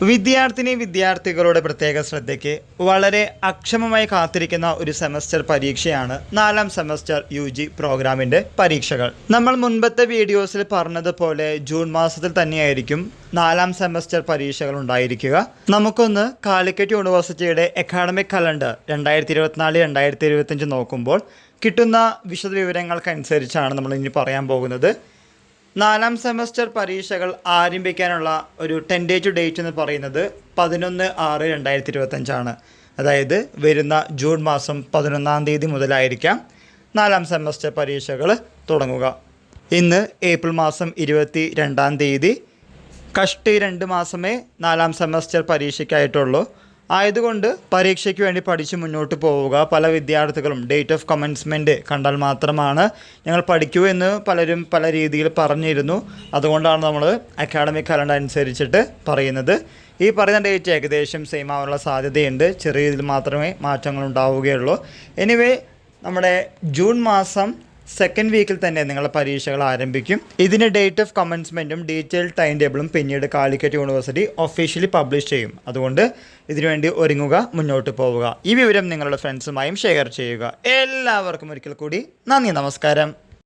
വിദ്യാർത്ഥികളുടെ പ്രത്യേക ശ്രദ്ധയ്ക്ക് വളരെ അക്ഷമമായി കാത്തിരിക്കുന്ന ഒരു സെമസ്റ്റർ പരീക്ഷയാണ് 4ാം സെമസ്റ്റർ UG പ്രോഗ്രാമിൻ്റെ പരീക്ഷകൾ. നമ്മൾ മുൻപത്തെ വീഡിയോസിൽ പറഞ്ഞതുപോലെ ജൂൺ മാസത്തിൽ തന്നെയായിരിക്കും 4ാം സെമസ്റ്റർ പരീക്ഷകൾ ഉണ്ടായിരിക്കുക. നമുക്കൊന്ന് കാലിക്കറ്റ് യൂണിവേഴ്സിറ്റിയുടെ അക്കാഡമിക് കലണ്ടർ 2024-2025 നോക്കുമ്പോൾ കിട്ടുന്ന വിശദവിവരങ്ങൾക്കനുസരിച്ചാണ് നമ്മൾ ഇനി പറയാൻ പോകുന്നത്. 4ാം സെമസ്റ്റർ പരീക്ഷകൾ ആരംഭിക്കാനുള്ള ഒരു ടെൻറ്റേറ്റീവ് ഡേറ്റ് എന്ന് പറയുന്നത് 11/6/2025 അതായത് വരുന്ന ജൂൺ മാസം 11-ാം തീയതി മുതലായിരിക്കാം 4ാം സെമസ്റ്റർ പരീക്ഷകൾ തുടങ്ങുക. ഇന്ന് ഏപ്രിൽ മാസം 22-ാം തീയതി. കഷ്ടി 2 മാസമേ 4ാം സെമസ്റ്റർ പരീക്ഷയ്ക്കായിട്ടുള്ളൂ. ആയതുകൊണ്ട് പരീക്ഷയ്ക്ക് വേണ്ടി പഠിച്ച് മുന്നോട്ട് പോവുക. പല വിദ്യാർത്ഥികളും ഡേറ്റ് ഓഫ് കമൻസ്മെൻറ്റ് കണ്ടാൽ മാത്രമാണ് ഞങ്ങൾ പഠിക്കൂ എന്ന് പലരും പല രീതിയിൽ പറഞ്ഞിരുന്നു. അതുകൊണ്ടാണ് നമ്മൾ അക്കാഡമിക് കലണ്ടർ അനുസരിച്ചിട്ട് പറയുന്നത്. ഈ പറയുന്ന ഡേറ്റ് ഏകദേശം സെയിം ആവാനുള്ള സാധ്യതയുണ്ട്. ചെറിയ രീതിയിൽ മാത്രമേ മാറ്റങ്ങൾ ഉണ്ടാവുകയുള്ളൂ. എനിവേ നമ്മുടെ ജൂൺ മാസം 2nd വീക്കിൽ തന്നെ നിങ്ങളുടെ പരീക്ഷകൾ ആരംഭിക്കും. ഇതിന് ഡേറ്റ് ഓഫ് കമൻസ്മെൻറ്റും ഡീറ്റെയിൽഡ് ടൈം ടേബിളും പിന്നീട് കാലിക്കറ്റ് യൂണിവേഴ്സിറ്റി ഒഫീഷ്യലി പബ്ലിഷ് ചെയ്യും. അതുകൊണ്ട് ഇതിനുവേണ്ടി ഒരുങ്ങുക, മുന്നോട്ട് പോവുക. ഈ വിവരം നിങ്ങളുടെ ഫ്രണ്ട്സുമായും ഷെയർ ചെയ്യുക. എല്ലാവർക്കും ഒരിക്കൽ കൂടി നന്ദി, നമസ്കാരം.